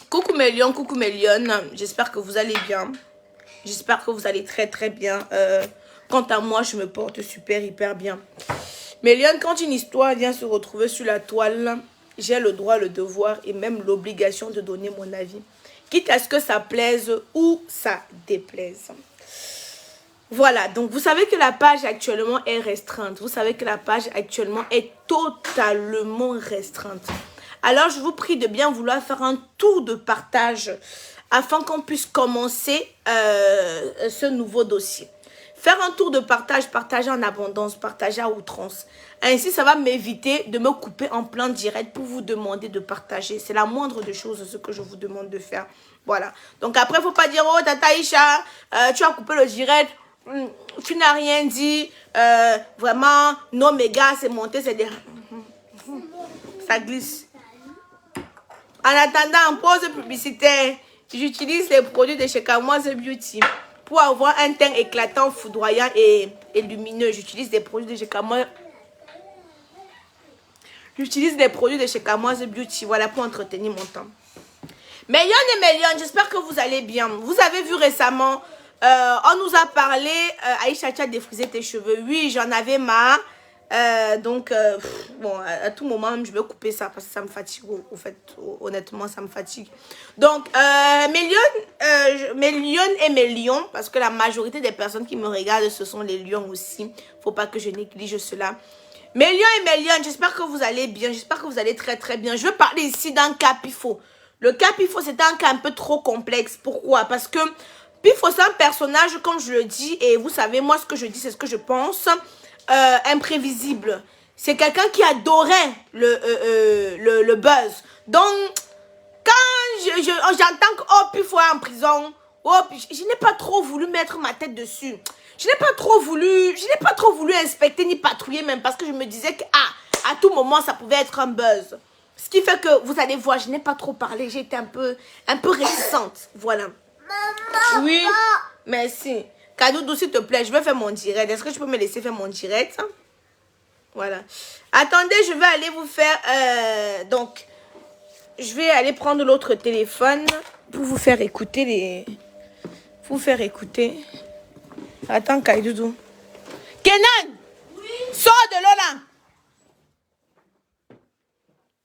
Coucou mes lions, j'espère que vous allez bien. J'espère que vous allez très très bien. Quant à moi, je me porte super hyper bien. Mes lions, quand une histoire vient se retrouver sur la toile, j'ai le droit, le devoir et même l'obligation de donner mon avis. Quitte à ce que ça plaise ou ça déplaise. Voilà, donc vous savez que la page actuellement est restreinte. Vous savez que la page actuellement est totalement restreinte. Alors, je vous prie de bien vouloir faire un tour de partage afin qu'on puisse commencer ce nouveau dossier. Faire un tour de partage, partager en abondance, partager à outrance. Ainsi, ça va m'éviter de me couper en plein direct pour vous demander de partager. C'est la moindre des choses, ce que je vous demande de faire. Voilà. Donc après, il ne faut pas dire, oh, Tata Isha, tu as coupé le direct. Tu n'as rien dit. Vraiment, non, mes gars, c'est monté, c'est des... Ça glisse. En attendant, en pause publicitaire, j'utilise les produits de chez Kamoise Beauty pour avoir un teint éclatant, foudroyant et lumineux. J'utilise des produits de chez Kamoise. J'utilise des produits de chez Kamoise Beauty, voilà, pour entretenir mon temps. Mes lions et mes lions, j'espère que vous allez bien. Vous avez vu récemment, on nous a parlé, Aïcha, tu as défrisé tes cheveux. Oui, j'en avais marre. Bon, à tout moment, je vais couper ça parce que ça me fatigue. Au fait, honnêtement, ça me fatigue. Donc, mes lions et mes lions, parce que la majorité des personnes qui me regardent, ce sont les lions aussi. Faut pas que je néglige cela. Mes lions et mes lions, j'espère que vous allez bien. J'espère que vous allez très très bien. Je veux parler ici d'un cas Pifo. Le cas Pifo, c'est un cas un peu trop complexe. Pourquoi? Parce que Pifo, c'est un personnage, comme je le dis, et vous savez, moi, ce que je dis, c'est ce que je pense. Imprévisible. C'est quelqu'un qui adorait le buzz. Donc, quand j'entends que oh, Pifo est en prison, oh, je n'ai pas trop voulu mettre ma tête dessus. Je n'ai pas trop voulu inspecter ni patrouiller même parce que je me disais que à tout moment ça pouvait être un buzz. Ce qui fait que vous allez voir, je n'ai pas trop parlé, j'ai été un peu réticente. Voilà. Maman, oui, merci. Kadoudou, s'il te plaît, je vais faire mon direct. Est-ce que tu peux me laisser faire mon direct? Voilà. Attendez, je vais aller vous faire... donc, je vais aller prendre l'autre téléphone pour vous faire écouter les... Vous faire écouter. Attends, Kadoudou. Kenan! Oui? Sors de l'eau là!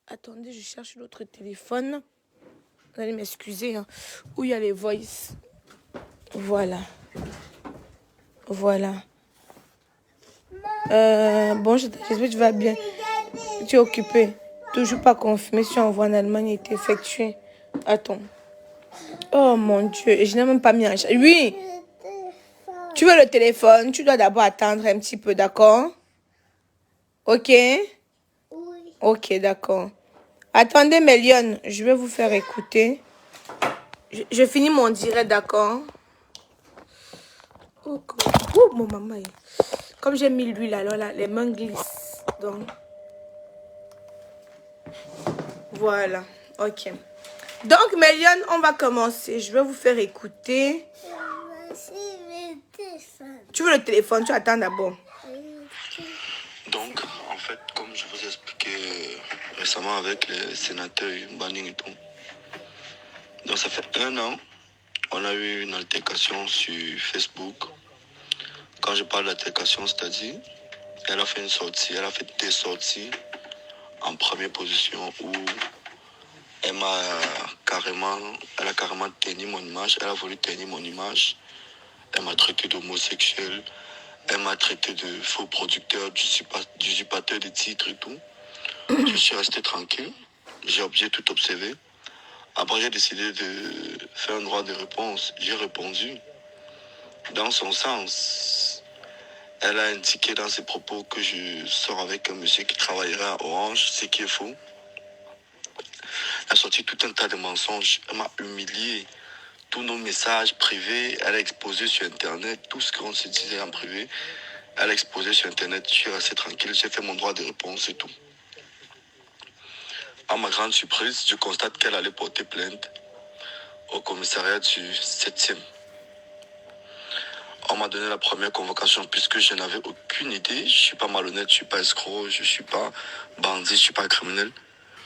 Attendez, je cherche l'autre téléphone. Vous allez m'excuser. Hein. Où il y a les voices. Voilà. Voilà. Bon, j'espère que tu vas bien. Tu es occupé. Toujours pas confirmé si l'envoi en Allemagne est effectué. Attends. Oh mon Dieu. Je n'ai même pas mis en charge. Oui. Tu veux le téléphone? Tu dois d'abord attendre un petit peu, d'accord? Ok? Oui. Ok, d'accord. Attendez, mes lions. Je vais vous faire écouter. Je finis mon direct, d'accord? Oh, mon maman. Comme j'ai mis l'huile, alors là, les mains glissent. Donc, voilà. Ok. Donc, mes lions, on va commencer. Je vais vous faire écouter. Tu veux le téléphone? Tu attends d'abord. Donc, en fait, comme je vous ai expliqué récemment avec les sénateurs Banning et tout, donc ça fait 1 an, on a eu une altercation sur Facebook. Quand je parle d'altercation, c'est-à-dire, elle a fait une sortie, elle a fait des sorties en première position où elle a carrément tenu mon image, elle a voulu tenir mon image, elle m'a traité d'homosexuel, elle m'a traité de faux producteur, d'usurpateur de titres et tout. Je suis resté tranquille, j'ai tout observé. Après, j'ai décidé de faire un droit de réponse. J'ai répondu. Dans son sens, elle a indiqué dans ses propos que je sors avec un monsieur qui travaillerait à Orange, ce qui est faux. Elle a sorti tout un tas de mensonges. Elle m'a humilié. Tous nos messages privés, elle a exposé sur Internet. Tout ce qu'on se disait en privé, elle a exposé sur Internet. Je suis resté tranquille. J'ai fait mon droit de réponse et tout. À ma grande surprise, je constate qu'elle allait porter plainte au commissariat du 7e. On m'a donné la première convocation puisque je n'avais aucune idée. Je ne suis pas malhonnête, je ne suis pas escroc, je ne suis pas bandit, je ne suis pas criminel.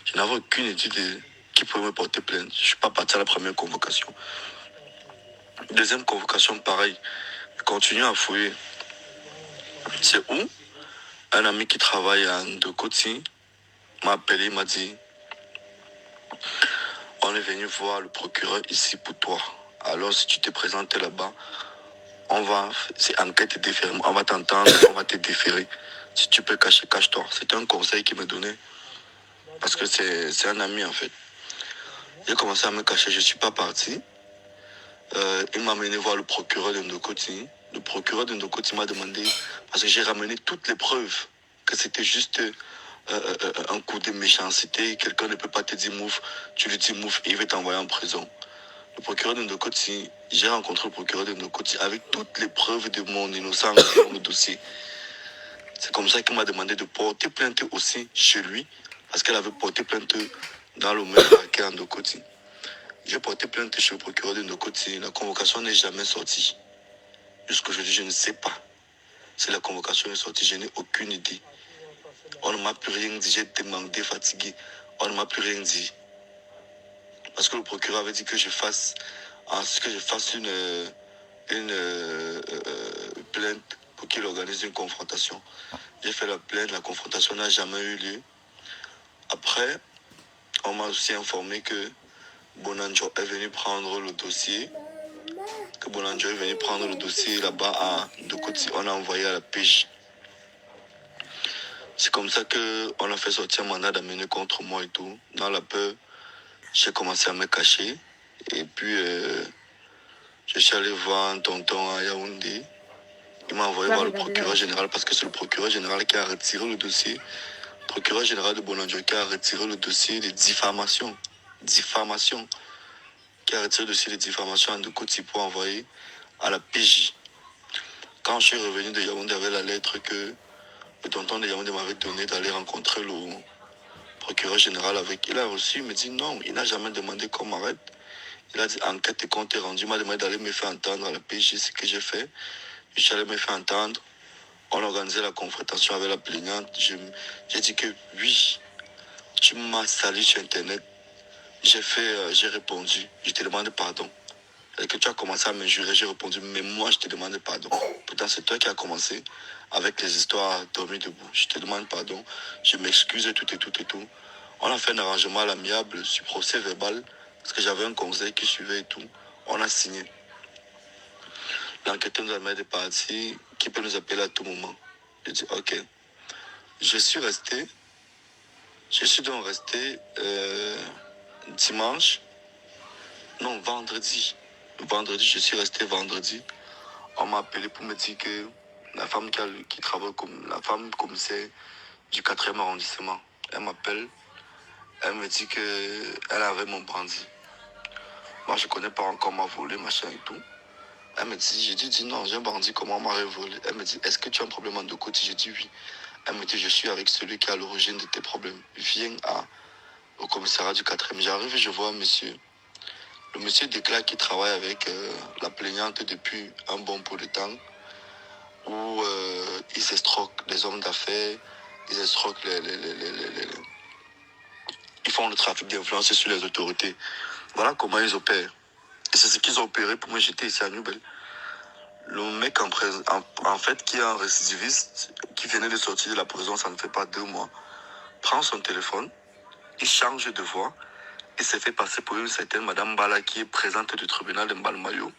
Je n'avais aucune idée qui pouvait me porter plainte. Je ne suis pas parti à la première convocation. Deuxième convocation, pareil. Je continue à fouiller. C'est où un ami qui travaille à Ndokoti m'a appelé, il m'a dit on est venu voir le procureur ici pour toi. Alors si tu te présentes là-bas, c'est enquête déférée, on va t'entendre, on va te déférer. Si tu peux cacher, cache-toi. C'est un conseil qu'il me donnait. Parce que c'est un ami en fait. J'ai commencé à me cacher, je ne suis pas parti. Il m'a amené voir le procureur de Ndokoti. Le procureur de Ndokoti m'a demandé, parce que j'ai ramené toutes les preuves, que c'était juste un coup de méchanceté. Quelqu'un ne peut pas te dire mouf, tu lui dis mouf et il va t'envoyer en prison. Le procureur de Ndokoti, j'ai rencontré le procureur de Ndokoti avec toutes les preuves de mon innocence dans le dossier. C'est comme ça qu'il m'a demandé de porter plainte aussi chez lui, parce qu'elle avait porté plainte dans le même parquet en Ndokoti. J'ai porté plainte chez le procureur de Ndokoti. La convocation n'est jamais sortie. Jusqu'aujourd'hui, je ne sais pas si la convocation est sortie. Je n'ai aucune idée. On ne m'a plus rien dit. J'ai demandé, fatigué. On ne m'a plus rien dit. Parce que le procureur avait dit que je fasse une plainte pour qu'il organise une confrontation. J'ai fait la plainte. La confrontation n'a jamais eu lieu. Après, on m'a aussi informé que Bonanjo est venu prendre le dossier. Que Bonanjo est venu prendre le dossier là-bas à Ndokoti. On a envoyé à la PJ. C'est comme ça qu'on a fait sortir un mandat d'amener contre moi et tout. Dans la peur, j'ai commencé à me cacher. Et puis, je suis allé voir un tonton à Yaoundé. Il m'a envoyé voir le procureur général parce que c'est le procureur général qui a retiré le dossier. Le procureur général de Bonanjo qui a retiré le dossier de diffamation. Qui a retiré le dossier de diffamation à Ndokoti pour envoyer à la PJ. Quand je suis revenu de Yaoundé avec la lettre que le tonton de Yaoundé m'avait donné d'aller rencontrer le procureur général avec, il a reçu, il me dit non, il n'a jamais demandé qu'on m'arrête. Il a dit enquête et compte est rendu, il m'a demandé d'aller me faire entendre à la PJ, ce que j'ai fait. Je suis allé me faire entendre. On a organisé la confrontation avec la plaignante. J'ai dit que oui, tu m'as sali sur Internet. J'ai répondu, je te demande pardon. Et que tu as commencé à m'injurer, j'ai répondu, mais moi je te demande pardon. Pourtant c'est toi qui as commencé avec les histoires dormir debout. Je te demande pardon, je m'excuse et tout. On a fait un arrangement à l'amiable sur procès verbal, parce que j'avais un conseil qui suivait et tout. On a signé. L'enquêteur nous a mis des parties qui peut nous appeler à tout moment. J'ai dit ok. Je suis donc resté vendredi. Vendredi, je suis resté vendredi. On m'a appelé pour me dire que la femme qui travaille comme la femme commissaire du 4e arrondissement, elle m'appelle, elle me dit qu'elle avait mon bandit. Moi, je ne connais pas encore m'a volé, machin et tout. Elle me dit, j'ai dit non, j'ai un bandit, comment on m'aurait volé? Elle me dit, est-ce que tu as un problème en deux côtés? J'ai dit oui. Elle me dit, je suis avec celui qui est à l'origine de tes problèmes. Viens au commissariat du 4e. J'arrive et je vois un monsieur. Le monsieur déclare qu'il travaille avec la plaignante depuis un bon bout de temps, où ils escroquent les hommes d'affaires, ils escroquent ils font le trafic d'influence sur les autorités. Voilà comment ils opèrent. Et c'est ce qu'ils ont opéré pour me jeter ici à Nubel. Le mec en fait qui est un récidiviste, qui venait de sortir de la prison, ça ne fait pas 2 mois, prend son téléphone, il change de voix, il s'est fait passer pour une certaine Madame Bala qui est présente du tribunal de Mbalmayo.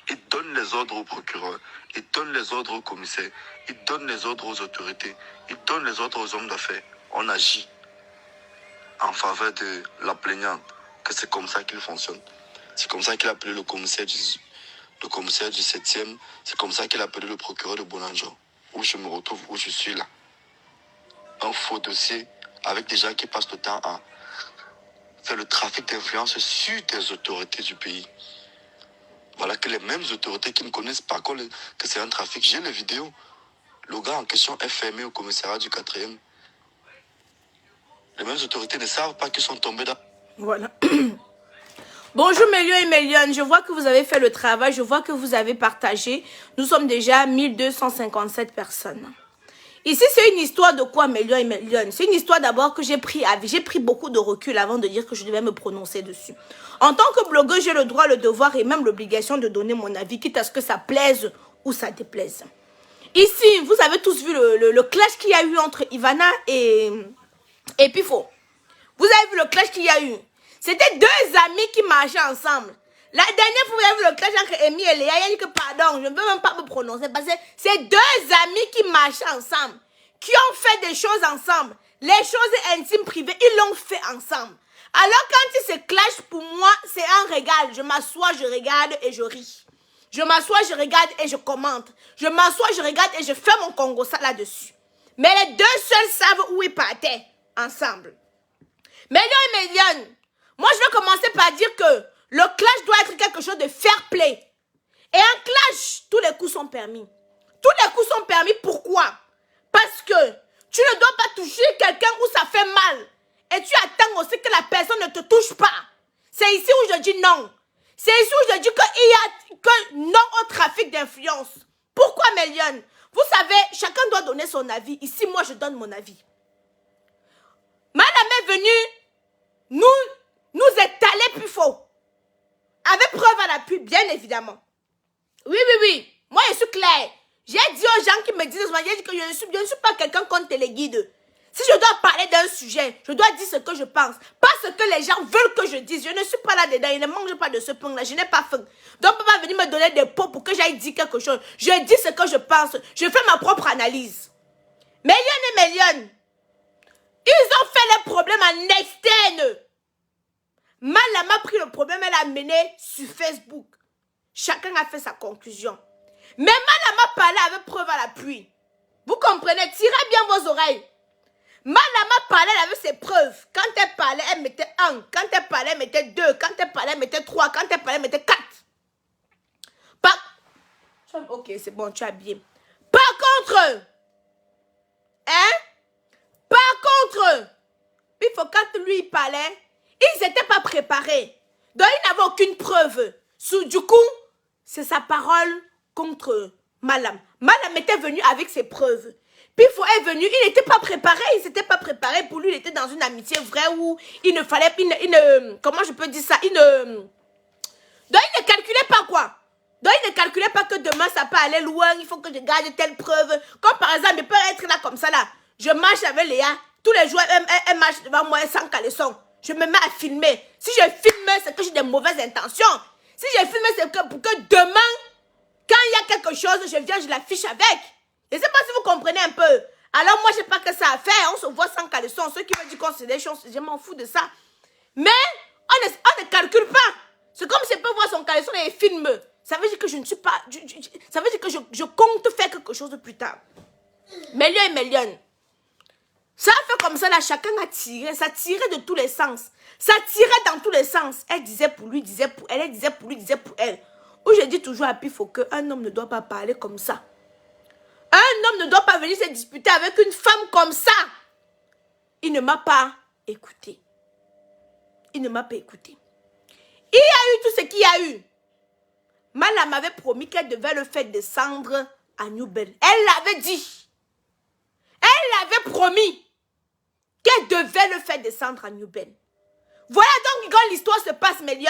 Il donne les ordres au procureur, il donne les ordres au commissaire, il donne les ordres aux autorités, il donne les ordres aux hommes d'affaires. On agit en faveur de la plaignante, que c'est comme ça qu'il fonctionne. C'est comme ça qu'il a appelé le commissaire du 7e, c'est comme ça qu'il a appelé le procureur de Bonanjo, où je me retrouve, où je suis là. Un faux dossier avec des gens qui passent le temps à faire le trafic d'influence sur des autorités du pays. Voilà que les mêmes autorités qui ne connaissent pas que c'est un trafic, j'ai les vidéos. Le gars en question est fermé au commissariat du 4e. Les mêmes autorités ne savent pas qu'ils sont tombés dans... Voilà. Bonjour Mélion et Méliane, je vois que vous avez fait le travail, je vois que vous avez partagé. Nous sommes déjà 1257 personnes. Ici, c'est une histoire de quoi, Mélion et Mélion? C'est une histoire d'abord que j'ai pris beaucoup de recul avant de dire que je devais me prononcer dessus. En tant que blogueuse, j'ai le droit, le devoir et même l'obligation de donner mon avis, quitte à ce que ça plaise ou ça déplaise. Ici, vous avez tous vu le clash qu'il y a eu entre Ivana et Pifo. Vous avez vu le clash qu'il y a eu. C'était deux amis qui marchaient ensemble. La dernière fois, vous avez vu le clash entre Amy et Léa. Il a dit que pardon, je ne veux même pas me prononcer parce que c'est deux amis qui marchaient ensemble, qui ont fait des choses ensemble. Les choses intimes, privées, ils l'ont fait ensemble. Alors quand ils se clashent, pour moi, c'est un régal. Je m'assois, je regarde et je ris. Je m'assois, je regarde et je commente. Je m'assois, je regarde et je fais mon Congo ça là-dessus. Mais les deux seuls savent où ils partaient ensemble. Mélion et Mélion, moi je vais commencer par dire que le clash doit être quelque chose de fair play. Et un clash, tous les coups sont permis. Tous les coups sont permis, pourquoi? Parce que tu ne dois pas toucher quelqu'un où ça fait mal. Et tu attends aussi que la personne ne te touche pas. C'est ici où je dis non. C'est ici où je dis qu'il y a que non au trafic d'influence. Pourquoi, Mélion? Vous savez, chacun doit donner son avis. Ici, moi, je donne mon avis. Madame est venue nous étaler plus faux. Avec preuve à l'appui, bien évidemment. Oui, oui, oui. Moi, je suis claire. J'ai dit aux gens qui me disent, j'ai dit que je ne suis pas quelqu'un contre les guides. Si je dois parler d'un sujet, je dois dire ce que je pense. Pas ce que les gens veulent que je dise. Je ne suis pas là-dedans. Ils ne mangent pas de ce pain-là. Je n'ai pas faim. Donc, on ne peut pas venir me donner des pots pour que j'aille dire quelque chose. Je dis ce que je pense. Je fais ma propre analyse. Mélion et Mélion, ils ont fait les problèmes en externe. Malama a pris le problème, elle a mené sur Facebook. Chacun a fait sa conclusion. Mais Malama parlait avec preuve à l'appui. Vous comprenez? Tirez bien vos oreilles. Malama parlait avec ses preuves. Quand elle parlait, elle mettait 1. Quand elle parlait, elle mettait 2. Quand elle parlait, elle mettait 3. Quand elle parlait, elle mettait 4. Ok, c'est bon, tu as bien. Par contre, il faut quand lui il parlait, ils n'étaient pas préparés. Donc, ils n'avaient aucune preuve. Du coup, c'est sa parole contre Malam. Malam était venu avec ses preuves. Puis Fo est venu, il n'était pas préparé. Il ne s'était pas préparé. Pour lui, il était dans une amitié vraie où il ne fallait... comment je peux dire ça? Donc, il ne calculait pas quoi. Donc, il ne calculait pas que demain, ça peut aller loin. Il faut que je garde telle preuve. Comme par exemple, il peut être là comme ça, là. Je marche avec Léa. Tous les jours, elle marche devant moi sans caleçon. Je me mets à filmer. Si je filme, c'est que j'ai des mauvaises intentions. Si je filme, c'est que pour que demain, quand il y a quelque chose, je viens, je l'affiche avec. Je ne sais pas si vous comprenez un peu. Alors moi, je n'ai pas que ça à faire. On se voit sans caleçon. Ceux qui me disent qu'on se des choses, je m'en fous de ça. Mais on ne calcule pas. C'est comme si je peux voir son caleçon et filme. Ça veut dire que je ne suis pas... ça veut dire que je compte faire quelque chose de plus tard. Mélion et Mélion. Ça a fait comme ça, là, chacun a tiré. Ça tirait de tous les sens. Ça tirait dans tous les sens. Elle disait pour lui, disait pour elle. Elle disait pour lui, disait pour elle. Où je dis toujours à Pifo qu'un homme ne doit pas parler comme ça. Un homme ne doit pas venir se disputer avec une femme comme ça. Il ne m'a pas écouté. Il ne m'a pas écouté. Il y a eu tout ce qu'il y a eu. Malam m'avait promis qu'elle devait le faire descendre à New Bell. Elle l'avait dit. Elle l'avait promis qu'elle devait le faire descendre à New Bell. Voilà donc quand l'histoire se passe, Mélion.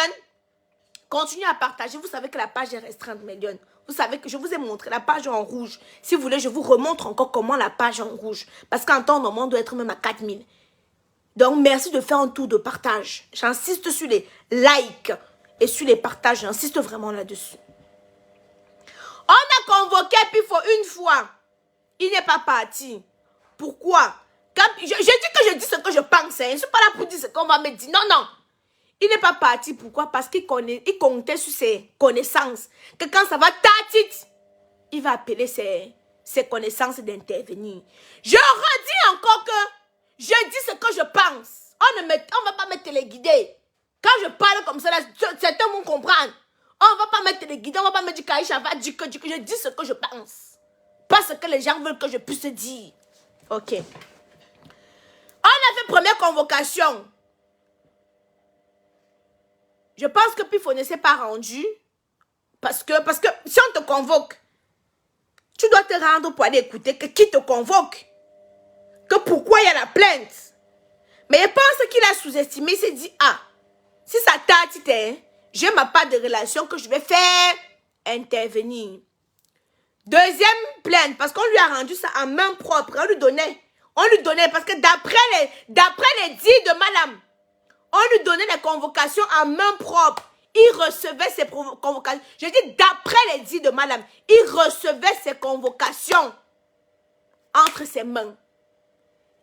Continuez à partager. Vous savez que la page est restreinte, Mélion. Vous savez que je vous ai montré la page en rouge. Si vous voulez, je vous remontre encore comment la page en rouge. Parce qu'en temps normal, on doit être même à 4000. Donc, merci de faire un tour de partage. J'insiste sur les likes et sur les partages. J'insiste vraiment là-dessus. On a convoqué Pifo une fois. Il n'est pas parti. Pourquoi? Je dis que je dis ce que je pense. Je ne suis pas là pour dire ce qu'on va me dire. Non, non. Il n'est pas parti. Pourquoi? Parce qu'il comptait sur ses connaissances. Que quand ça va tatit, il va appeler ses connaissances d'intervenir. Je redis encore que je dis ce que je pense. On ne va pas me téléguider. Quand je parle comme ça, là, certains vont comprendre. On ne va pas me téléguider. On ne va pas me dire qu'Aïcha va dire que je dis ce que je pense. Pas ce que les gens veulent que je puisse dire. Ok. On a fait première convocation. Je pense que Pifo ne s'est pas rendu. Parce que si on te convoque, tu tu dois te rendre pour aller écouter que qui te convoque. Que pourquoi il y a la plainte. Mais je pense qu'il a sous-estimé, il s'est dit, ah, si ça t'a dit, je n'ai pas de relation que je vais faire intervenir. Deuxième plainte, parce qu'on lui a rendu ça en main propre, on lui donnait, parce que d'après les dires de madame, on lui donnait les convocations en main propre. Il recevait ses convocations. Je dis d'après les dires de madame, il recevait ses convocations entre ses mains.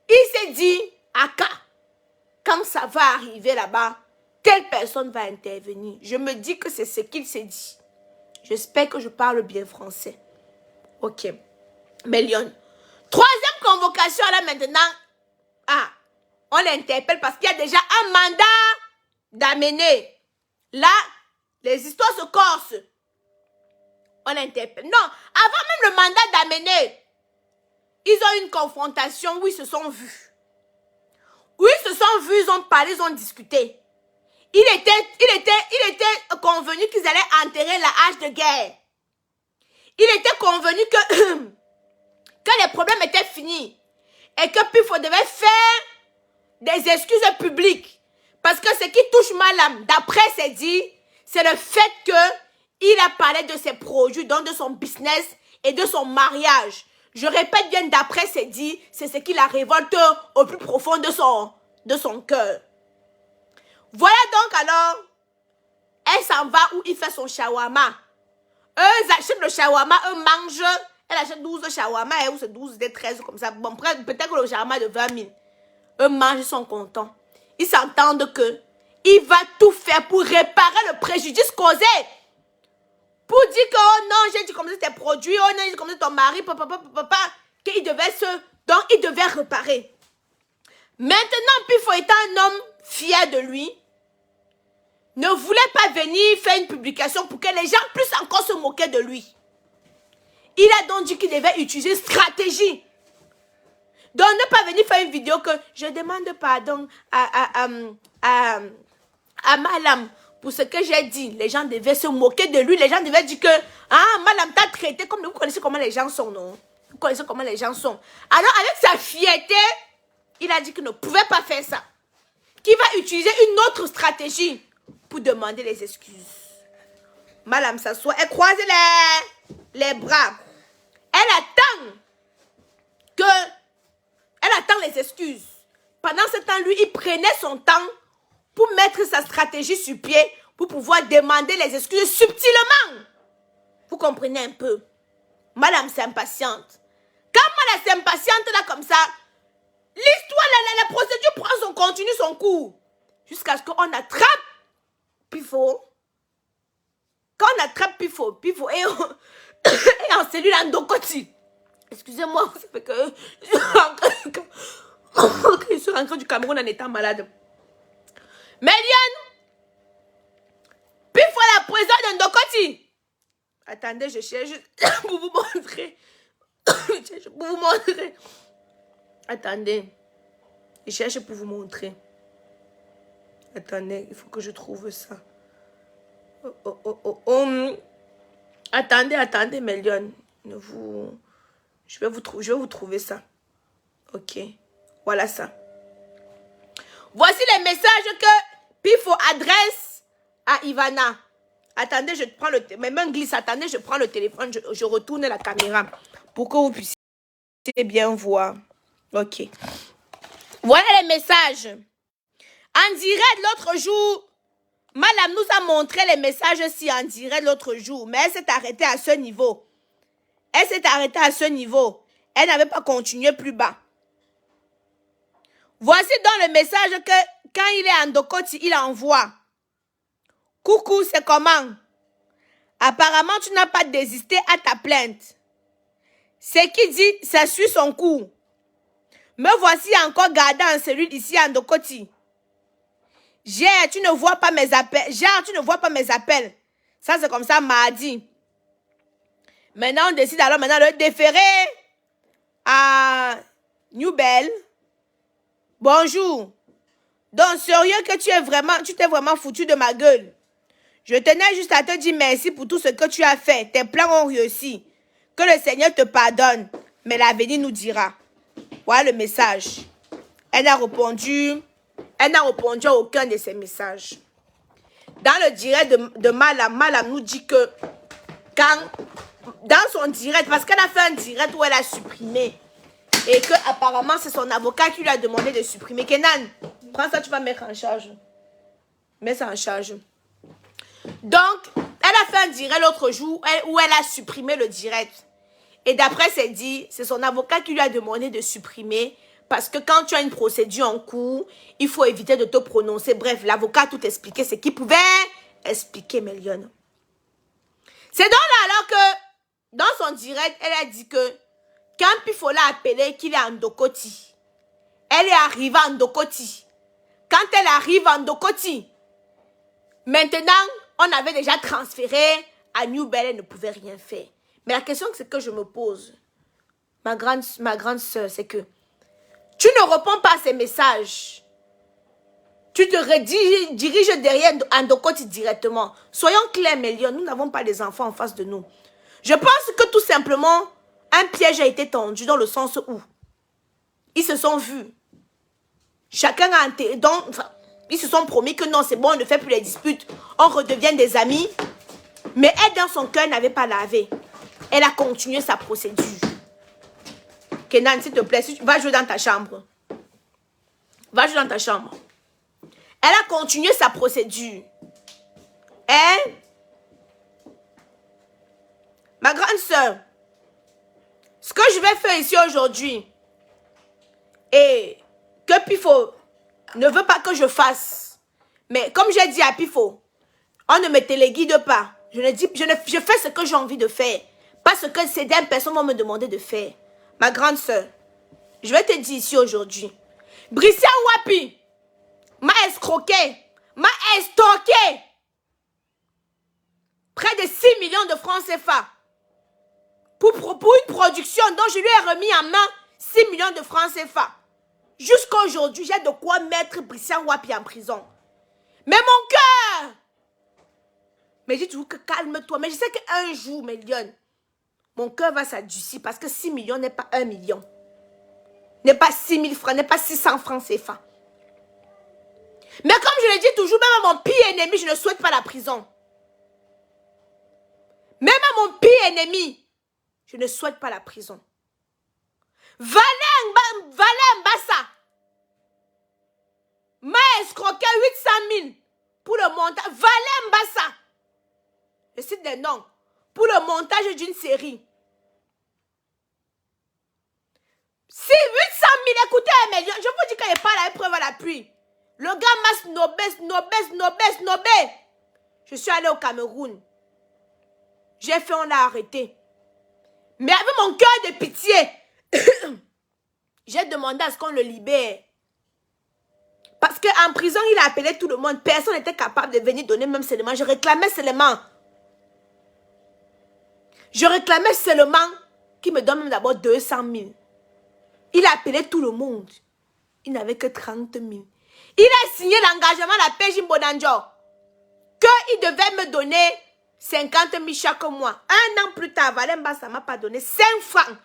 Il s'est dit, Aka, quand ça va arriver là-bas, telle personne va intervenir. Je me dis que c'est ce qu'il s'est dit. J'espère que je parle bien français. Ok. Million. Troisième convocation là maintenant. Ah, on l'interpelle parce qu'il y a déjà un mandat d'amener. Là, les histoires se corsent. On l'interpelle. Non, avant même le mandat d'amener, ils ont eu une confrontation où ils se sont vus. Où ils se sont vus, ils ont parlé, ils ont discuté. Il était convenu qu'ils allaient enterrer la hache de guerre. Il était convenu que les problèmes étaient finis. Et que Pifo devait faire des excuses publiques. Parce que ce qui touche Malam, d'après c'est dit, c'est le fait qu'il a parlé de ses produits, donc de son business et de son mariage. Je répète bien, d'après c'est dit, c'est ce qui la révolte au plus profond de son cœur. Voilà donc alors, elle s'en va où il fait son shawarma. Eux achètent le shawarma, eux mangent, elle achète 12 shawarma, ou c'est 12, des 13 comme ça. Bon, peut-être que le shawarma de 20 000. Eux mangent, ils sont contents. Ils s'entendent que il va tout faire pour réparer le préjudice causé. Pour dire que, oh non, j'ai dit comme ça tes produits, oh non, j'ai dit comme ça ton mari, papa, qu'il devait donc il devait réparer. Maintenant, Pifo étant un homme fier de lui, ne voulait pas venir faire une publication pour que les gens puissent encore se moquer de lui. Il a donc dit qu'il devait utiliser une stratégie. Donc ne pas venir faire une vidéo que je demande pardon à Malam pour ce que j'ai dit. Les gens devaient se moquer de lui. Les gens devaient dire que Malam t'a traité comme vous connaissez comment les gens sont, non? Vous connaissez comment les gens sont. Alors avec sa fierté, il a dit qu'il ne pouvait pas faire ça. Qu'il va utiliser une autre stratégie pour demander les excuses. Madame s'assoit, elle croise les bras. Elle attend les excuses. Pendant ce temps, lui, il prenait son temps pour mettre sa stratégie sur pied pour pouvoir demander les excuses subtilement. Vous comprenez un peu? Madame s'impatiente. Quand madame s'impatiente là comme ça, l'histoire, la procédure prend continue son cours. Jusqu'à ce qu'on attrape Pifo. Quand on attrape Pifo et en cellule endocotine. Excusez-moi, ça fait que je suis rentrée du Cameroun en étant malade. Méliane, Pifo à la prison d'Endokoti. Attendez, je cherche pour vous montrer. Je cherche pour vous montrer. Attendez. Je cherche pour vous montrer. Attendez, il faut que je trouve ça. Attendez, Méliane. Je vais vous trouver ça. Ok. Voilà ça. Voici les messages que Pifo adresse à Ivana. Attendez, je prends le téléphone. Mes mains glissent. Attendez, je prends le téléphone. Je retourne la caméra pour que vous puissiez bien voir. Ok. Voilà les messages. En direct l'autre jour, Madame nous a montré les messages-ci en direct l'autre jour. Mais elle s'est arrêtée à ce niveau. Elle n'avait pas continué plus bas. Voici donc le message que quand il est en Dokoti, il envoie. Coucou, c'est comment? Apparemment, tu n'as pas désisté à ta plainte. Ce qui dit, ça suit son cours. Me voici encore gardé en cellule ici en Dokoti. Tu ne vois pas mes appels. Ça, c'est comme ça, mardi. Maintenant, on décide alors maintenant de déférer à New Bell. Bonjour. Donc, sérieux que tu t'es vraiment foutu de ma gueule. Je tenais juste à te dire merci pour tout ce que tu as fait. Tes plans ont réussi. Que le Seigneur te pardonne, mais l'avenir nous dira. Voilà le message. Elle n'a répondu à aucun de ces messages. Dans le direct de Malam, Malam nous dit que dans son direct, parce qu'elle a fait un direct où elle a supprimé, et que apparemment c'est son avocat qui lui a demandé de supprimer. Kenan, prends ça, tu vas mettre en charge. Mets ça en charge. Donc, elle a fait un direct l'autre jour où elle a supprimé le direct. Et d'après c'est dit, c'est son avocat qui lui a demandé de supprimer parce que quand tu as une procédure en cours, il faut éviter de te prononcer. Bref, l'avocat a tout expliqué, ce qu'il pouvait expliquer, Mélione. C'est donc là alors que, dans son direct, elle a dit que quand Pifo l'a appelé qu'il est en Ndokoti, elle est arrivée en Ndokoti. Quand elle arrive en Ndokoti, maintenant, on avait déjà transféré à New Bell, elle ne pouvait rien faire. Mais la question que je me pose, ma grande soeur, c'est que tu ne réponds pas à ces messages. Tu te diriges derrière Ndokoti directement. Soyons clairs, Mélione, nous n'avons pas des enfants en face de nous. Je pense que tout simplement, un piège a été tendu dans le sens où ils se sont vus. Chacun a ils se sont promis que non, c'est bon, on ne fait plus les disputes. On redevient des amis. Mais elle, dans son cœur, n'avait pas lavé. Elle a continué sa procédure. Kenan, s'il te plaît, va jouer dans ta chambre. Va jouer dans ta chambre. Elle a continué sa procédure. Hein? Ma grande soeur, ce que je vais faire ici aujourd'hui, et que Pifo ne veut pas que je fasse, mais comme j'ai dit à Pifo, on ne me téléguide pas. Je fais ce que j'ai envie de faire. Pas ce que certaines personnes vont me demander de faire. Ma grande soeur, je vais te dire ici aujourd'hui, Bricia Wapi m'a escroqué, m'a estorqué près de 6 millions de francs CFA pour une production dont je lui ai remis en main 6 millions de francs CFA. Jusqu'à aujourd'hui, j'ai de quoi mettre Bricia Wapi en prison. Mais mon cœur, mais dis toujours que calme-toi. Mais je sais qu'un jour, Mélione, mon cœur va s'adoucir parce que 6 millions n'est pas 1 million. N'est pas 6 000 francs, n'est pas 600 francs CFA. Mais comme je le dis toujours, même à mon pire ennemi, je ne souhaite pas la prison. Même à mon pire ennemi, je ne souhaite pas la prison. Valin Mbassa m'a escroqué 800 000 pour le montage. Valin Mbassa, je cite des noms, pour le montage d'une série. Si 800 000, écoutez, mais je vous dis qu'il n'est pas là, preuve à l'appui. Le gars m'a snobé. Je suis allée au Cameroun. J'ai fait, on l'a arrêté. Mais avec mon cœur de pitié, j'ai demandé à ce qu'on le libère. Parce qu'en prison, il a appelé tout le monde. Personne n'était capable de venir donner même seulement. Je réclamais seulement. Qu'il me donne même d'abord 200 000. Il a appelé tout le monde. Il n'avait que 30 000. Il a signé l'engagement à la PJ Bonanjo qu'il devait me donner 50 000 chaque mois. Un an plus tard, Valemba, ça ne m'a pas donné 5 francs.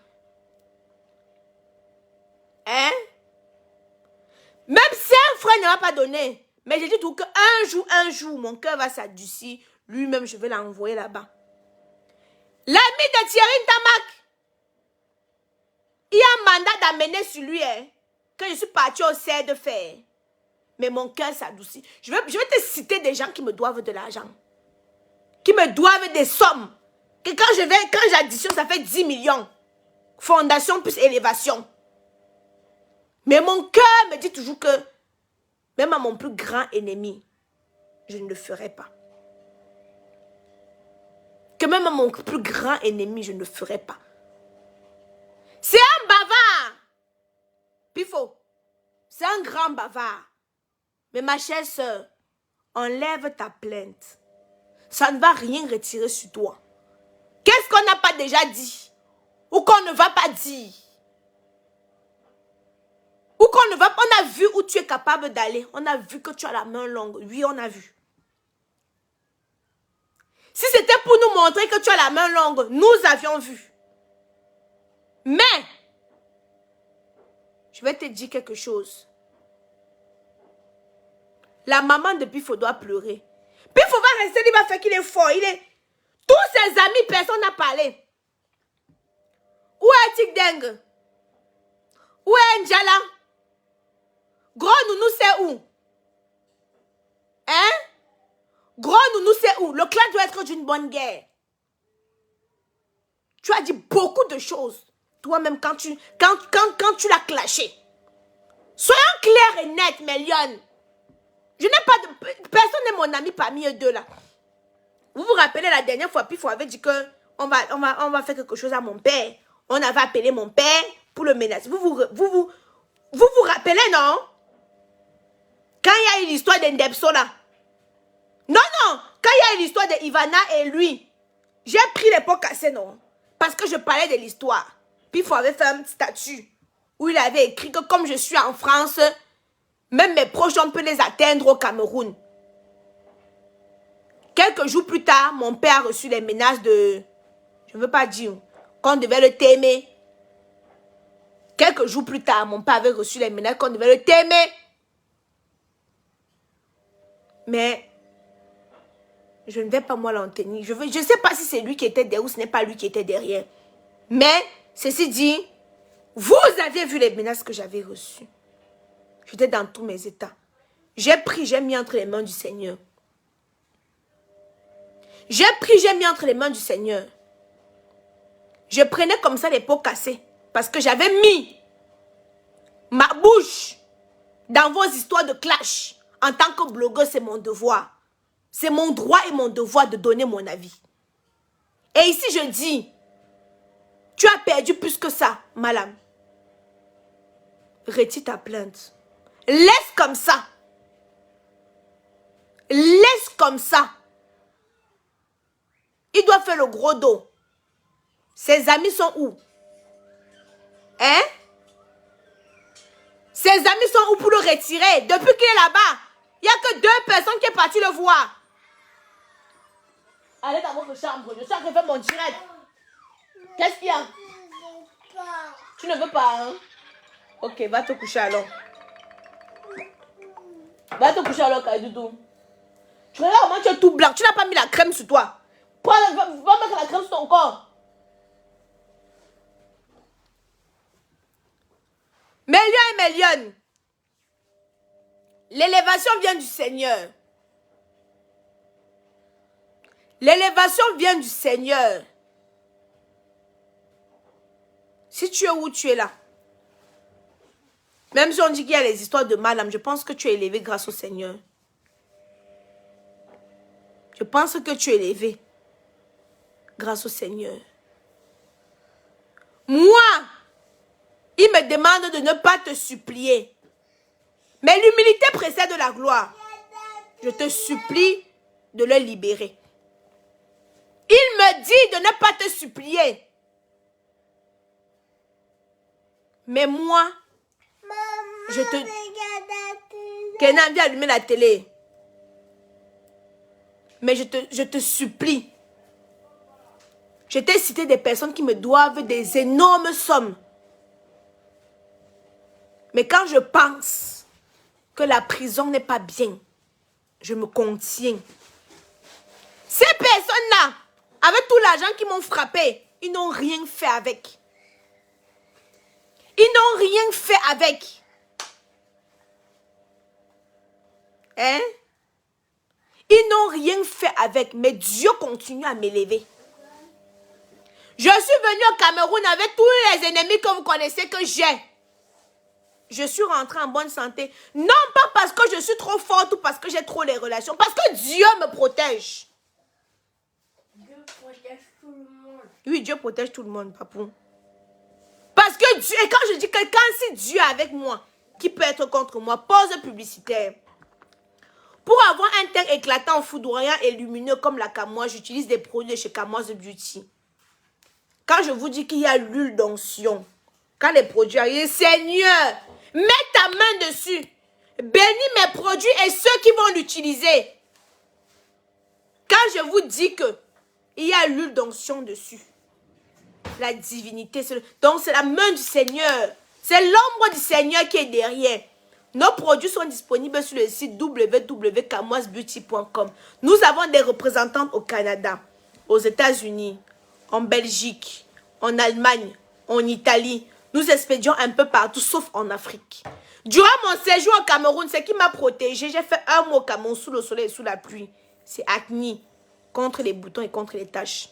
Hein? Même 5 francs ne m'a pas donné. Mais j'ai dit tout qu'un jour, mon cœur va s'adoucir. Lui-même, je vais l'envoyer là-bas. L'ami de Thierry Ntamak, il y a un mandat d'amener sur lui, hein, que je suis partie au CER de faire. Mais mon cœur s'adoucit. Je vais te citer des gens qui me doivent de l'argent. Qui me doivent des sommes. Que quand j'additionne, ça fait 10 millions. Fondation plus élévation. Mais mon cœur me dit toujours que, même à mon plus grand ennemi, je ne le ferai pas. Que même à mon plus grand ennemi, je ne le ferai pas. C'est un bavard. Pifo, c'est un grand bavard. Mais ma chère soeur, enlève ta plainte. Ça ne va rien retirer sur toi. Qu'est-ce qu'on n'a pas déjà dit? Ou qu'on ne va pas dire? Ou qu'on ne va pas... On a vu où tu es capable d'aller. On a vu que tu as la main longue. Oui, on a vu. Si c'était pour nous montrer que tu as la main longue, nous avions vu. Mais, je vais te dire quelque chose. La maman de Pifo doit pleurer. Pifo va rester, il va faire qu'il est fort. Tous ses amis, personne n'a parlé. Où est Tikdeng? Où est Njala? Gros Nounou, c'est où? Hein? Gros Nounou, c'est où? Le clan doit être d'une bonne guerre. Tu as dit beaucoup de choses. Toi-même, quand tu l'as clashé. Soyons clairs et nets, Mélione. Je n'ai pas de... Personne n'est mon ami parmi eux deux là. Vous vous rappelez la dernière fois, Pifo avait dit que on va faire quelque chose à mon père. On avait appelé mon père pour le menacer. Vous vous rappelez, non? Quand il y a eu l'histoire d'Endepso là. Non, non. Quand il y a eu l'histoire de Ivana et lui. J'ai pris les pots cassés, non? Parce que je parlais de l'histoire. Pifo avait fait un statut où il avait écrit que comme je suis en France, même mes proches, on peut les atteindre au Cameroun. Quelques jours plus tard, mon père a reçu les menaces de... Je ne veux pas dire qu'on devait le t'aimer. Quelques jours plus tard, mon père avait reçu les menaces qu'on devait le t'aimer. Mais je ne vais pas moi l'en tenir. Je ne sais pas si c'est lui qui était derrière ou ce n'est pas lui qui était derrière. Mais, ceci dit, vous aviez vu les menaces que j'avais reçues. J'étais dans tous mes états. J'ai pris, j'ai mis entre les mains du Seigneur. J'ai pris, j'ai mis entre les mains du Seigneur. Je prenais comme ça les pots cassés. Parce que j'avais mis ma bouche dans vos histoires de clash. En tant que blogueur, c'est mon devoir. C'est mon droit et mon devoir de donner mon avis. Et ici, je dis, tu as perdu plus que ça, madame. Retire ta plainte. Laisse comme ça. Laisse comme ça. Il doit faire le gros dos. Ses amis sont où? Hein? Ses amis sont où pour le retirer? Depuis qu'il est là-bas, il n'y a que 2 personnes qui sont parties le voir. Allez dans votre chambre. Je suis en train de faire mon direct. Qu'est-ce qu'il y a? Tu ne veux pas, hein? Ok, va te coucher alors. Va te coucher alors, Kaidoudou. Tu regardes comment tu es tout blanc. Tu n'as pas mis la crème sur toi. Va mettre la crème sur ton corps. Mélion et Mélion. L'élévation vient du Seigneur. L'élévation vient du Seigneur. Si tu es où tu es là. Même si on dit qu'il y a les histoires de madame, je pense que tu es élevé grâce au Seigneur. Je pense que tu es élevé grâce au Seigneur. Moi, il me demande de ne pas te supplier. Mais l'humilité précède la gloire. Je te supplie de le libérer. Il me dit de ne pas te supplier. Mais moi, je te... Kenan, viens allumer la télé. Mais je te supplie. Je t'ai cité des personnes qui me doivent des énormes sommes. Mais quand je pense que la prison n'est pas bien, je me contiens. Ces personnes-là, avec tout l'argent qu'ils m'ont frappé, ils n'ont rien fait avec. Ils n'ont rien fait avec. Hein? Ils n'ont rien fait avec, mais Dieu continue à m'élever. Je suis venue au Cameroun avec tous les ennemis que vous connaissez que j'ai. Je suis rentrée en bonne santé. Non pas parce que je suis trop forte ou parce que j'ai trop les relations. Parce que Dieu me protège. Dieu protège tout le monde. Oui, Dieu protège tout le monde, papou. Parce que Dieu, et quand je dis quelqu'un, si Dieu est avec moi, qui peut être contre moi, pause publicitaire. Pour avoir un teint éclatant, foudroyant et lumineux comme la Camoise, j'utilise des produits de chez Camoise Beauty. Quand je vous dis qu'il y a l'huile d'onction, quand les produits arrivent, Seigneur, mets ta main dessus. Bénis mes produits et ceux qui vont l'utiliser. Quand je vous dis que il y a l'huile d'onction dessus, La divinité. Donc, c'est la main du Seigneur. C'est l'ombre du Seigneur qui est derrière. Nos produits sont disponibles sur le site www.kamoisbeauty.com. Nous avons des représentantes au Canada, aux États-Unis, en Belgique, en Allemagne, en Italie. Nous expédions un peu partout, sauf en Afrique. Durant mon séjour au Cameroun, ce qui m'a protégée, j'ai fait un mois au Cameroun sous le soleil et sous la pluie. C'est acné, contre les boutons et contre les taches.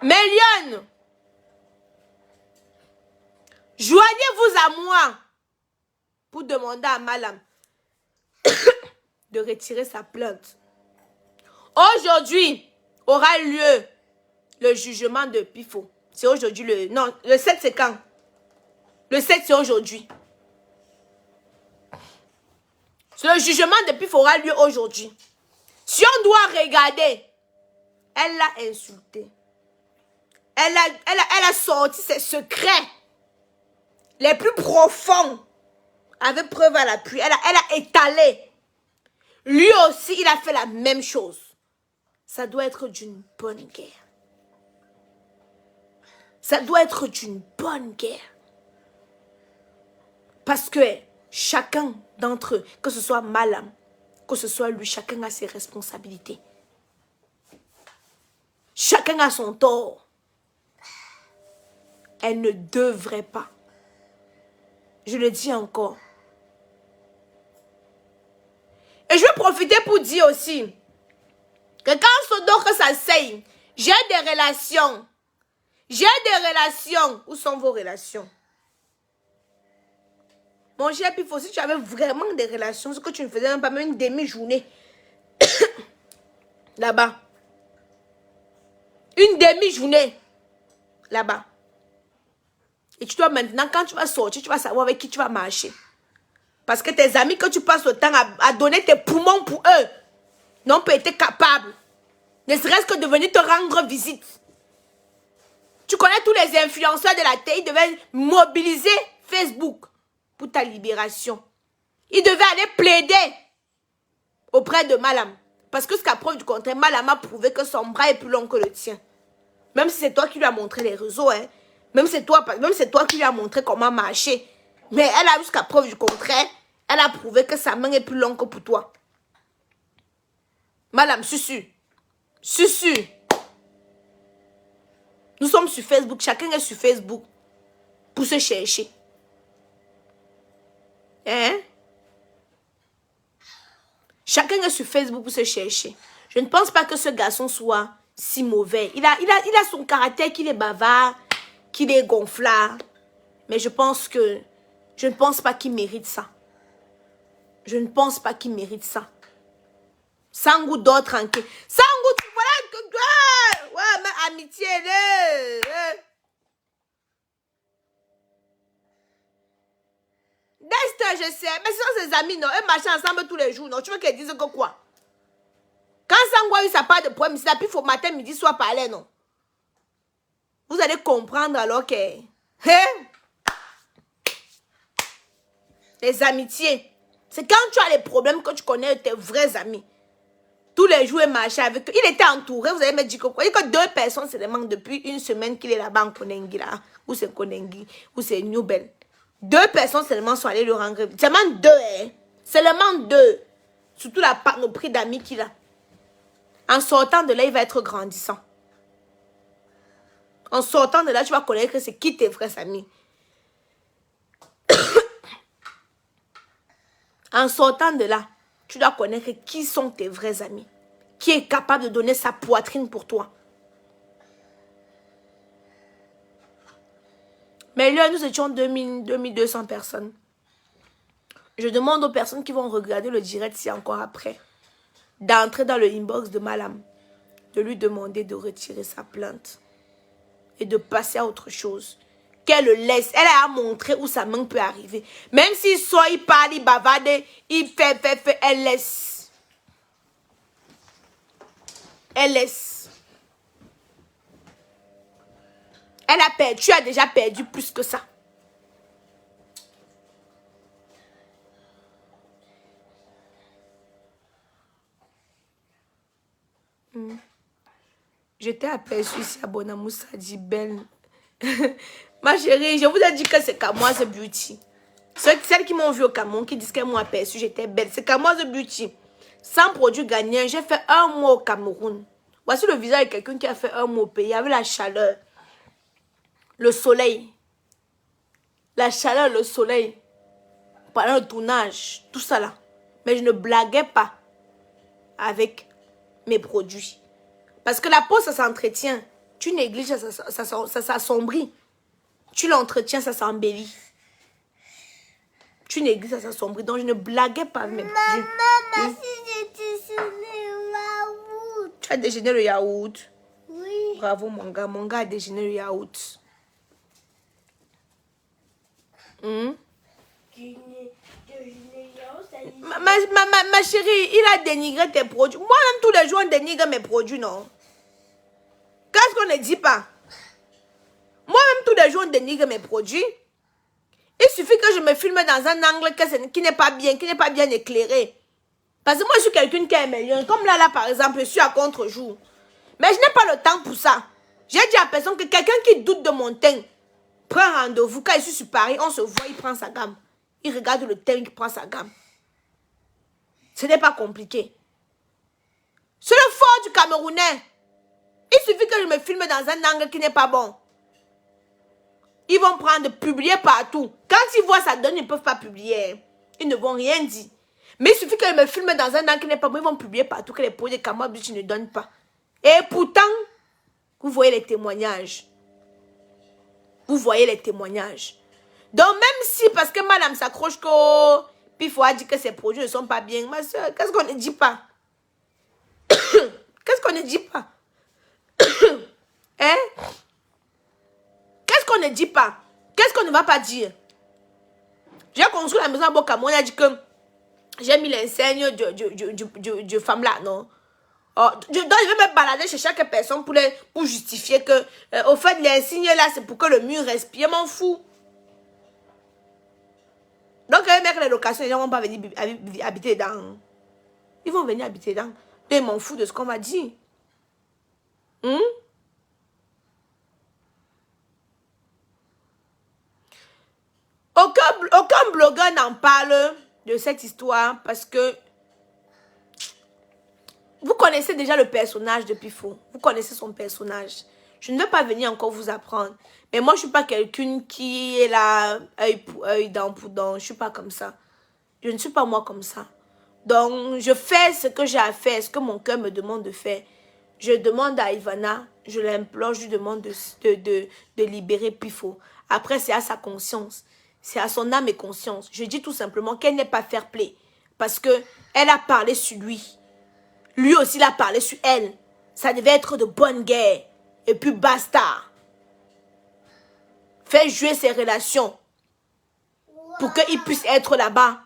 Méliane, joignez-vous à moi pour demander à Malam de retirer sa plainte. Aujourd'hui aura lieu le jugement de Pifo. C'est aujourd'hui Non, le 7 c'est quand? Le 7 c'est aujourd'hui. Le jugement de Pifo aura lieu aujourd'hui. Si on doit regarder, elle l'a insulté. Elle a sorti ses secrets les plus profonds. Avec preuve à l'appui. Elle a étalé. Lui aussi, il a fait la même chose. Ça doit être d'une bonne guerre. Ça doit être d'une bonne guerre. Parce que chacun d'entre eux, que ce soit Malam, que ce soit lui, chacun a ses responsabilités. Chacun a son tort. Elle ne devrait pas. Je le dis encore. Et je vais profiter pour dire aussi que quand Sodok s'asseye, j'ai des relations. J'ai des relations. Où sont vos relations? Mon cher Pifo, si tu avais vraiment des relations, ce que tu ne faisais même pas, même une demi-journée. Là-bas. Une demi-journée. Là-bas. Et tu dois maintenant, quand tu vas sortir, tu vas savoir avec qui tu vas marcher. Parce que tes amis, que tu passes le temps à donner tes poumons pour eux, n'ont pas été capables, ne serait-ce que de venir te rendre visite. Tu connais tous les influenceurs de la télé, ils devaient mobiliser Facebook pour ta libération. Ils devaient aller plaider auprès de Malam. Parce que jusqu'à preuve du contraire, Malam a prouvé que son bras est plus long que le tien. Même si c'est toi qui lui as montré les réseaux, hein. Même c'est toi qui lui as montré comment marcher. Mais elle a jusqu'à preuve du contraire, elle a prouvé que sa main est plus longue que pour toi. Madame, Susu. Susu. Nous sommes sur Facebook. Chacun est sur Facebook pour se chercher. Hein? Chacun est sur Facebook pour se chercher. Je ne pense pas que ce garçon soit si mauvais. Il a son caractère, qu'il est bavard, qu'il est gonflard. Mais je ne pense pas qu'il mérite ça. Je ne pense pas qu'il mérite ça. Sangou dort tranquille. Sangou, tu voilà que... Ouais, mais amitié, Dexter, je sais. Mais ce sont ses amis, non? Eux marchent ensemble tous les jours, non? Tu veux qu'elle dise que quoi? Quand Sangou a eu sa part de problème, c'est la puis il faut matin, midi, soir parler, non? Vous allez comprendre alors que... Hein? Les amitiés. C'est quand tu as les problèmes que tu connais tes vrais amis. Tous les jours, il marchait avec eux. Il était entouré. Vous allez me dire que quoi? Il y a que 2 personnes seulement depuis une semaine qu'il est là-bas en Konengi, là. Ou c'est Konengi, ou c'est Newbel. 2 personnes seulement sont allées le rendre. Seulement 2, hein. Seulement 2. Surtout la panoplie d'amis qu'il a. En sortant de là, il va être grandissant. En sortant de là, tu vas connaître que c'est qui tes vrais amis. En sortant de là, tu dois connaître qui sont tes vrais amis. Qui est capable de donner sa poitrine pour toi. Mais là, nous étions 2200 personnes. Je demande aux personnes qui vont regarder le direct, si encore après, d'entrer dans le inbox de Malam, de lui demander de retirer sa plainte et de passer à autre chose. Qu'elle le laisse. Elle a montré où sa main peut arriver. Même s'il sort, il parle, il bavarde, il fait, elle laisse. Elle laisse. Elle a perdu, tu as déjà perdu plus que ça. Je t'ai aperçu ici à Bonamoussa, dit belle. Ma chérie, je vous ai dit que c'est Kamoise Beauty. Celles qui m'ont vu au Cameroun, qui disent qu'elles m'ont aperçu, j'étais belle. C'est Kamoise Beauty. Sans produit gagnant, j'ai fait un mois au Cameroun. Voici le visage de quelqu'un qui a fait un mois au pays avec la chaleur, le soleil. La chaleur, le soleil. Pendant le tournage, tout ça là. Mais je ne blaguais pas avec mes produits. Parce que la peau, ça s'entretient. Tu négliges, ça s'assombrit. Tu l'entretiens, ça s'embellit. Tu négliges, ça s'assombrit. Donc, je ne blaguais pas avec mes produits. Maman, si j'étais sur le yaourt. Tu as déjeuné le yaourt. Oui. Bravo, mon gars. Mon gars a déjeuné le yaourt. Ma chérie, il a dénigré tes produits. Moi-même, tous les jours, on dénigre mes produits, non? Qu'est-ce qu'on ne dit pas? Moi-même, tous les jours, on dénigre mes produits. Il suffit que je me filme dans un angle qui n'est pas bien éclairé. Parce que moi, je suis quelqu'un qui aime bien. Comme là, par exemple, je suis à contre-jour. Mais je n'ai pas le temps pour ça. J'ai dit à personne que quelqu'un qui doute de mon teint prend rendez-vous. Quand je suis sur Paris, on se voit, il prend sa gamme. Il regarde le teint, il prend sa gamme. Ce n'est pas compliqué. C'est le fort du Camerounais. Il suffit que je me filme dans un angle qui n'est pas bon. Ils vont prendre, publier partout. Quand ils voient ça donne, ils ne peuvent pas publier. Ils ne vont rien dire. Mais il suffit que je me filme dans un angle qui n'est pas bon. Ils vont publier partout que les produits de Kamoa Beauty ne donnent pas. Et pourtant, vous voyez les témoignages. Vous voyez les témoignages. Donc même si, parce que madame s'accroche que... Puis il faut dire que ces produits ne sont pas bien. Ma soeur, qu'est-ce qu'on ne dit pas? Qu'est-ce qu'on ne dit pas? Hein? Qu'est-ce qu'on ne dit pas? Qu'est-ce qu'on ne va pas dire? J'ai construit la maison à Bokamon, on a dit que j'ai mis l'enseigne de femme là, non? Oh, donc je vais me balader chez chaque personne pour justifier que, au fait, l'insigne là, c'est pour que le mur respire, m'en fous. Donc, les locations, les gens ne vont pas venir habiter dedans. Ils vont venir habiter dedans. Mais ils m'en fous de ce qu'on va dire. Aucun blogueur n'en parle de cette histoire parce que vous connaissez déjà le personnage de Pifo. Vous connaissez son personnage. Je ne vais pas venir encore vous apprendre. Mais moi, je ne suis pas quelqu'un qui est là, œil pour œil, dent pour dent. Je ne suis pas comme ça. Je ne suis pas moi comme ça. Donc, je fais ce que j'ai à faire, ce que mon cœur me demande de faire. Je demande à Ivana, je l'implore, je lui demande de libérer Pifo. Après, c'est à sa conscience. C'est à son âme et conscience. Je dis tout simplement qu'elle n'est pas fair play. Parce qu'elle a parlé sur lui. Lui aussi, il a parlé sur elle. Ça devait être de bonne guerre. Et puis basta. Fait jouer ses relations. Pour qu'il puisse être là-bas.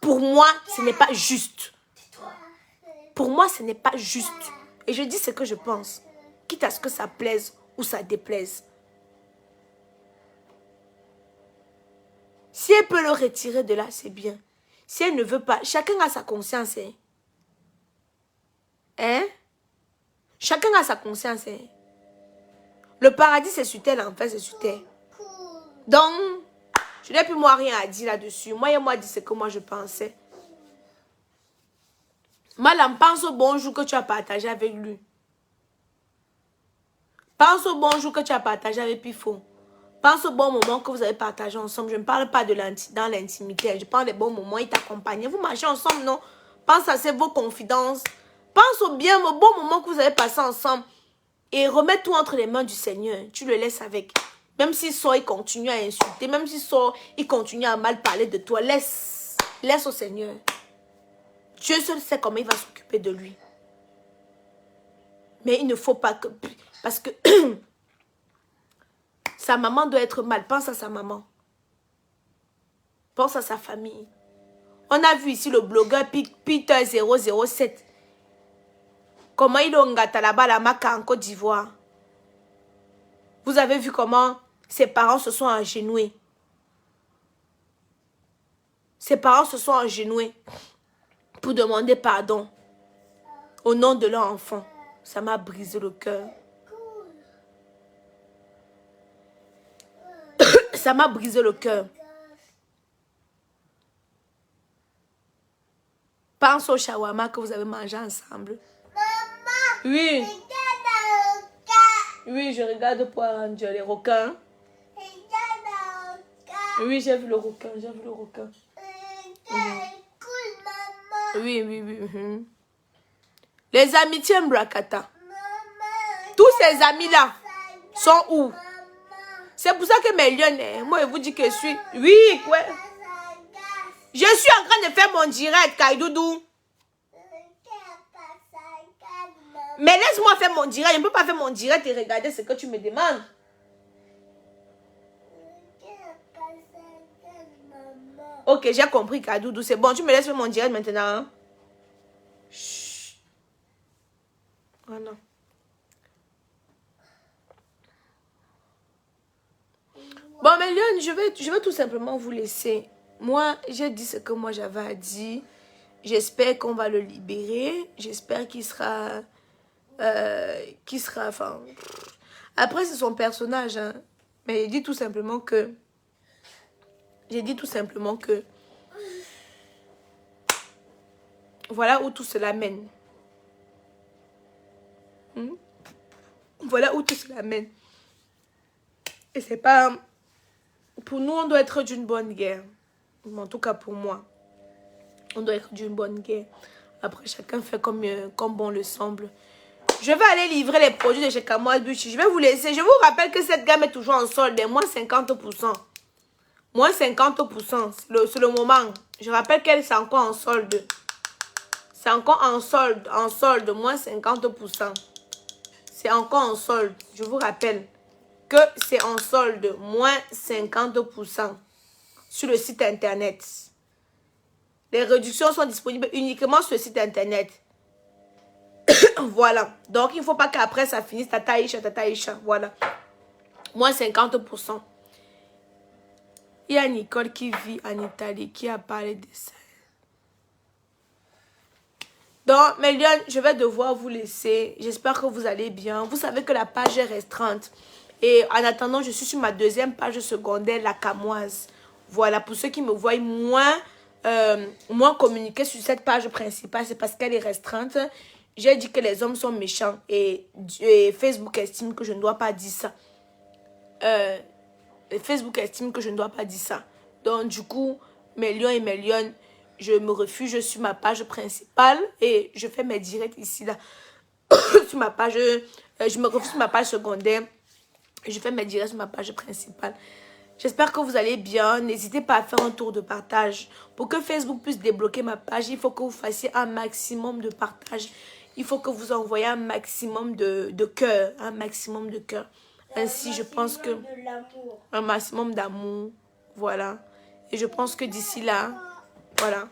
Pour moi, ce n'est pas juste. Pour moi, ce n'est pas juste. Et je dis ce que je pense. Quitte à ce que ça plaise ou ça déplaise. Si elle peut le retirer de là, c'est bien. Si elle ne veut pas, chacun a sa conscience. Hein? Chacun a sa conscience. Le paradis, c'est sur terre, l'enfer, c'est sur terre. Donc, je n'ai plus moi rien à dire là-dessus. Moi dit ce que moi je pensais. Madame, pense au bonjour que tu as partagé avec lui. Pense au bonjour que tu as partagé avec Pifo. Pense au bon moment que vous avez partagé ensemble. Je ne parle pas dans l'intimité. Je parle des bons moments. Il t'accompagne. Vous marchez ensemble, non? Pense à vos confidences. Pense au bon moment que vous avez passé ensemble. Et remets tout entre les mains du Seigneur. Tu le laisses avec. Même s'il sort, il continue à insulter. Même s'il sort, il continue à mal parler de toi. Laisse au Seigneur. Dieu seul sait comment il va s'occuper de lui. Mais il ne faut pas que... Parce que... sa maman doit être mal. Pense à sa maman. Pense à sa famille. On a vu ici le blogueur Peter 007. Comment il engata là-bas la Maca en Côte d'Ivoire. Vous avez vu comment ses parents se sont agenouillés. Ses parents se sont agenouillés pour demander pardon au nom de leur enfant. Ça m'a brisé le cœur. Ça m'a brisé le cœur. Pense au shawarma que vous avez mangé ensemble. Maman, Oui. regarde le cas. Oui, je regarde pour arranger les requins. Regarde le cas. Oui, j'ai vu le requin, j'ai vu le requin. Regarde, écoute, maman. Oui, oui, oui. Les amitiés Mbrakata. Maman. Tous ces amis-là sont où? Maman. C'est pour ça que mes lions, moi, je vous dis que je suis... Oui, ouais. Je suis en train de faire mon direct, Kaidoudou. Mais laisse-moi faire mon direct. Je ne peux pas faire mon direct et regarder ce que tu me demandes. Ok, j'ai compris, Kaidoudou. C'est bon, tu me laisses faire mon direct maintenant. Hein? Chut. Oh non. Bon, mais Lyon, je vais tout simplement vous laisser. Moi, j'ai dit ce que moi j'avais à dire. J'espère qu'on va le libérer. J'espère qu'il sera... enfin... Après, c'est son personnage. Hein. Mais j'ai dit tout simplement que... Voilà où tout cela mène. Voilà où tout cela mène. Et c'est pas... Pour nous, on doit être d'une bonne guerre. En tout cas, pour moi. On doit être d'une bonne guerre. Après, chacun fait comme bon le semble. Je vais aller livrer les produits de chez Kamois Buchi. Je vais vous laisser. Je vous rappelle que cette gamme est toujours en solde. Moins 50%. Moins 50%. C'est le moment. Je rappelle qu'elle c'est encore en solde. C'est encore en solde. En solde. Moins 50%. C'est encore en solde. Je vous rappelle que c'est en solde. Moins 50%. Sur le site internet. Les réductions sont disponibles uniquement sur le site internet. Voilà. Donc, il ne faut pas qu'après, ça finisse tataïcha. Voilà. Moins 50%. Il y a Nicole qui vit en Italie qui a parlé de ça. Donc, mes lions, je vais devoir vous laisser. J'espère que vous allez bien. Vous savez que la page est restreinte. Et en attendant, je suis sur ma deuxième page secondaire, la Camoise. Voilà. Pour ceux qui me voient moins communiquer sur cette page principale, c'est parce qu'elle est restreinte. J'ai dit que les hommes sont méchants et Facebook estime que je ne dois pas dire ça. Facebook estime que je ne dois pas dire ça. Donc, du coup, mes lions et mes lionnes, je me refuge sur ma page principale et je fais mes directs ici, là. Sur ma page, je me refuse sur ma page secondaire. Je fais mes directs sur ma page principale. J'espère que vous allez bien. N'hésitez pas à faire un tour de partage. Pour que Facebook puisse débloquer ma page, il faut que vous fassiez un maximum de partage. Il faut que vous envoyiez un maximum de cœur. Un maximum de cœur. Ainsi, je pense que... Un maximum d'amour. Voilà. Et je pense que d'ici là, voilà.